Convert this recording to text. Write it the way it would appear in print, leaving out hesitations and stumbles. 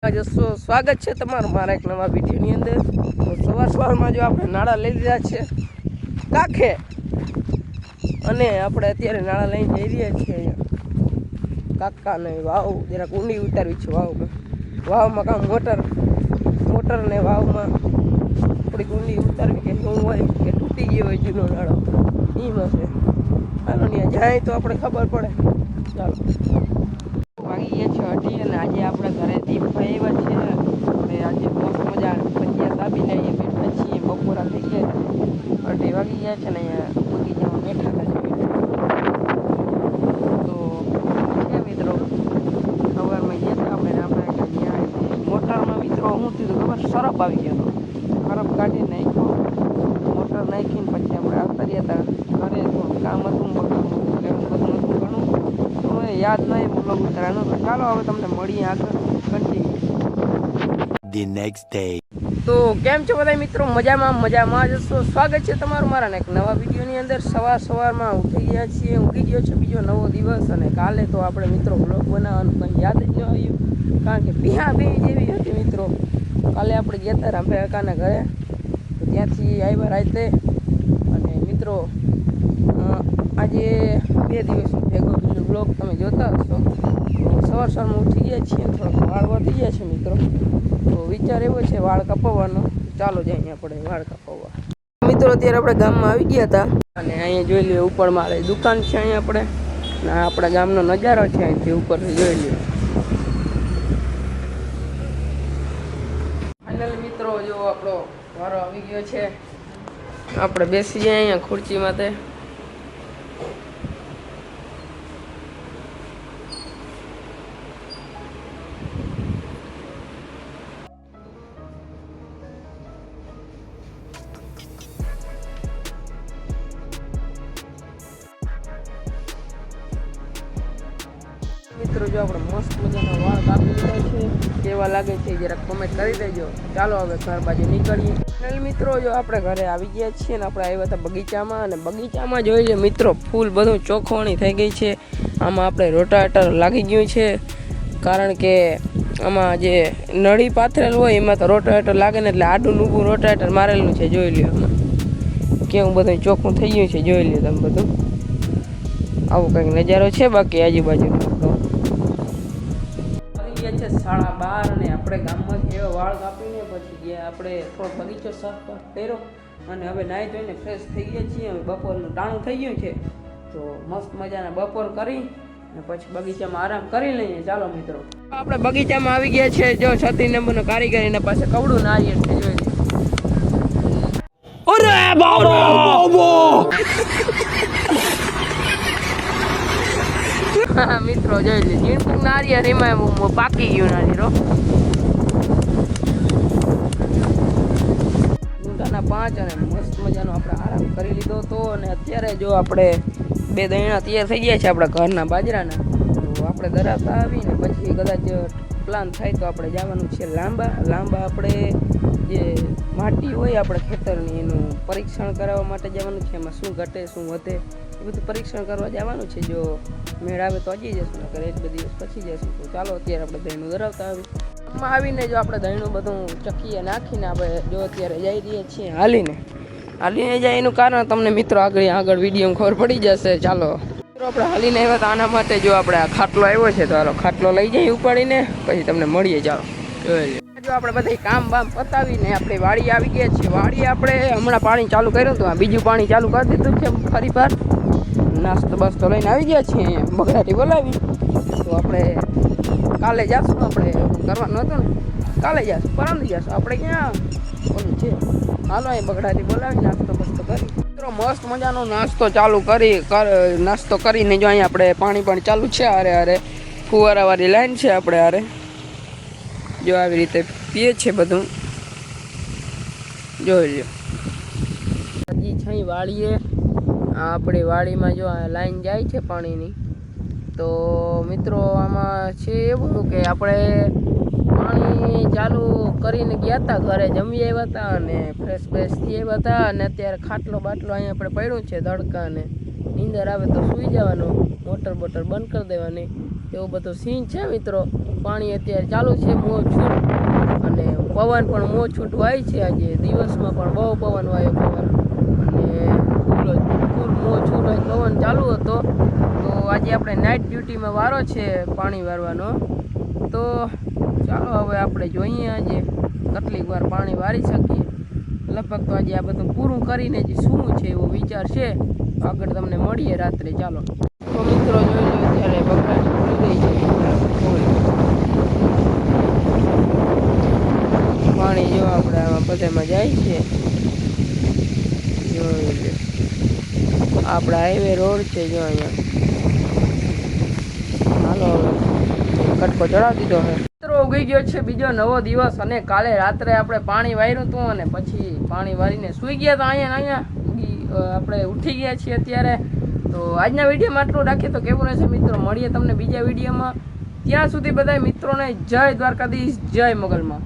જસો સ્વાગત છે તમારું મારા એક નવા વિડીયોની અંદર। તો સવારમાં જો આપણે નાળા લઈ લીધા છે કાંખે અને આપણે અત્યારે નાળા લઈને જઈ રહ્યા છીએ અહીંયા કાકાને વાવ જરાક ઊંડી ઉતારવી છે વાવમાં કામ મોટર ને વાવમાં થોડીક ઊંડી ઉતારવી કે શું હોય કે તૂટી ગયો હોય જૂનો નાળો એમાં છે હાલો ત્યાં જાય તો આપણે ખબર પડે। ચાલો વાગી ગયા છે 8 અને આજે આપણે ઘરે દીપભાઈ આવ્યા છે અને આજે મસ્ત મજા ભજીયા દાબી લઈએ બેઠા છીએ બપોરા થઈ ગયા 8 વાગી ગયા છે ને અહીંયા બગીચામાં બેઠા હતા તો છે મિત્રો સવારમાં ગયા હતા આપણે ત્યાં મોટરમાં મિત્રો હું થયું ખબર સરપ આવી ગયો હતો સરપ કાઢી નાખ્યો મોટર નાખીને પછી આપણે આવતા રહ્યા હતા ઘરે થોડું કામ હતું બધું હતું ઘણું યાદ નહીં બ્લોગ ઉતારવાનો તો ચાલો હવે તમને મળીએ આગળ કન્ટિન્યુ ધ નેક્સ્ટ ડે। તો કેમ છો બધા મિત્રો મજામાં જશો સ્વાગત છે તમારું મારા એક નવા વિડીયોની અંદર। સવારમાં ઉઠી ગયા છીએ ઊંઘી ગયો છે બીજો નવો દિવસ અને કાલે તો આપણે મિત્રો બ્લોગ બનાવવાનું કંઈ યાદ જ ન આવ્યું કારણ કે બે જેવી હતી મિત્રો। કાલે આપણે ગયા હતા રામભાઈ કાકાના ઘરે તો ત્યાંથી આવ્યા રાતે અને મિત્રો આજે 2 દિવસ ભેગો બીજો બ્લોગ તમે જોતા હશો તો સવારમાં ઉઠી ગયા છીએ થોડોક વાળ વધી ગયા છે મિત્રો તો વિચાર એવો છે વાળ કપાવવાનો ચાલો જઈએ આપણે વાળ કપાવવા મિત્રો। અત્યારે આપણે ગામમાં આવી ગયા હતા અને અહીંયા જોઈ લઈએ ઉપર મારે દુકાન છે અહીંયા આપણે અને આપણા ગામનો નજારો છે અહીંથી ઉપરથી જોઈ લઈએ। ફાઇનલ મિત્રો જો આપણો વારો આવી ગયો છે આપણે બેસી જઈએ અહીંયા ખુરચીમાં તે મિત્રો જો આપણે મસ્ત મજાના વાળ કાપી લીધા છે કેવા લાગે છે જરાક કોમેન્ટ કરી દેજો। ચાલો હવે ઘર બાજુ નીકળીએ। ફાઇનલ મિત્રો જો આપણે ઘરે આવી ગયા છીએ ને આપણે આવ્યા હતા બગીચામાં અને બગીચામાં જોઈ લે મિત્રો ફૂલ બધું ચોખ્ખવણી થઈ ગઈ છે। આમાં આપણે રોટાવેટર લાગી ગયું છે કારણ કે આમાં જે નળી પાથરેલ હોય એમાં તો રોટાવેટર લાગે ને એટલે આડું ઊભું રોટાવેટર મારેલું છે જોઈ લ્યો આમાં કેવું બધું ચોખ્ખું થઈ ગયું છે જોઈ લ્યો તમે બધું આવો કંઈક નજારો છે બાકી આજુબાજુ છે 12:30 અને આપણે ગામમાં એવા વાળ કાપીને પછી ગયા આપણે થોડો બગીચો સાફ કર્યો અને હવે નાહી ધોઈને ફ્રેશ થઈ ગયા છીએ। હવે બપોરનું ટાણું થઈ ગયું છે તો મસ્ત મજાના બપોર કરી અને પછી બગીચામાં આરામ કરી લઈએ। ચાલો મિત્રો આપણે બગીચામાં આવી ગયા છે જો 36 નંબરનો કારીગરીને પાસે કવડું નારિયેળ છે જોઈ અરે બાબો મિત્રો જોઈ લે ઝીણકું નારિયેળ એમાં પાકી ગયું નારિયેળ 5 અને મસ્ત મજાનો આપણે આરામ કરી લીધો હતો અને અત્યારે જો આપણે 2 દહીણા તૈયાર થઈ ગયા છે આપણા ઘરના બાજરાના તો આપણે ધરાવતા આવીને પછી કદાચ પ્લાન થાય તો આપણે જવાનું છે લાંબા આપણે જે માટી હોય આપણે ખેતરની એનું પરીક્ષણ કરાવવા માટે જવાનું છે એમાં શું ઘટે શું વધે એ બધું પરીક્ષણ કરવા જવાનું છે। જો મેળ આવે તો હજી જશું નકર 1-2 દિવસ પછી જશું તો ચાલો અત્યારે આપણે દહીંનું ધરાવતા આવીને જો આપણે દહીંનું બધું ચક્કીએ નાખીને આપણે જો અત્યારે જઈ રહીએ છીએ હાલીને જાય એનું કારણ તમને મિત્રો આગળ વિડીયોમાં ખબર પડી જશે। ચાલો મિત્રો આપણે હાલીને આવ્યા હતા આના માટે જો આપણે આ ખાટલો આવ્યો છે તો હાલો ખાટલો લઈ જઈએ ઉપાડીને પછી તમને મળીએ। ચાલો જો આપણે બધા કામ બામ પતાવીને આપણે વાડી આવી ગયા છીએ। વાડી આપણે હમણાં પાણી ચાલુ કર્યું હતું બીજું પાણી ચાલુ કરી દીધું છે ફરી વાર નાસ્તો બસ્તો લઈને આવી ગયા છીએ અહીંયા બગડાટી બોલાવી તો આપણે કાલે જઈશું આપણે કરવાનું હતું ને કાલે જઈશું પરમ જઈશું આપણે ક્યાં ઓલું છે હાલો એ બગડાટી બોલાવી નાસ્તો બસ્તો કરી મિત્રો મસ્ત મજાનો નાસ્તો કરીને જો અહીંયા આપણે પાણી ચાલુ છે અરે ફુવારાવાળી લાઈન છે આપણે અરે જો આવી રીતે પીએ છે બધું જોઈ લ્યો હજી છે વાળીએ આપણી વાડીમાં જો લાઈન જાય છે પાણીની તો મિત્રો આમાં છે એવું કે આપણે પાણી ચાલુ કરીને ગયા હતા ઘરે જમી આવ્યા હતા અને ફ્રેશ થઈ આવ્યા હતા અને અત્યારે ખાટલો બાટલો અહીંયા આપણે પડ્યું છે તડકા અને નીંદર આવે તો સૂઈ જવાનું મોટર બંધ કરી દેવાની એવો બધો સીન છે મિત્રો. પાણી અત્યારે ચાલુ છે મોજ છૂટ, અને પવન પણ મોજ છૂટ વાય છે. આજે દિવસમાં પણ બહુ પવન વાયો પવન, અને ફૂલ મોજ છૂટ હોય પવન ચાલુ હતો. તો આજે આપણે નાઇટ ડ્યુટીમાં વારો છે પાણી વારવાનો. તો ચાલો હવે આપણે જોઈએ આજે કેટલીક વાર પાણી વારી શકીએ. લગભગ તો આજે આ બધું પૂરું કરીને જ શું છે એવો વિચાર છે. આગળ તમને મળીએ રાત્રે. ચાલો તો મિત્રો જોઈ લો ત્યારે બકરાની ખુલી ગઈ છે ફૂલ પાણી. જો આપણે આમાં બધામાં જાય છે. જોઈ લો આપણા હાઈવે રોડ છે. જો અહીંયા હાલો હવે કટકો ચડાવી દીધો છે મિત્રો. ઉગી ગયો છે બીજો નવો દિવસ, અને કાલે રાત્રે આપણે પાણી વાર્યું હતું, અને પછી પાણી વારીને સૂઈ ગયા હતા અહીંયા આપણે ઉઠી ગયા છીએ અત્યારે. તો આજના વિડીયોમાં આટલું રાખીએ તો કેવું રહેશે મિત્રો. મળીએ તમને બીજા વિડીયોમાં. ત્યાં સુધી બધા મિત્રોને જય દ્વારકાધીશ, જય મોગલમાં.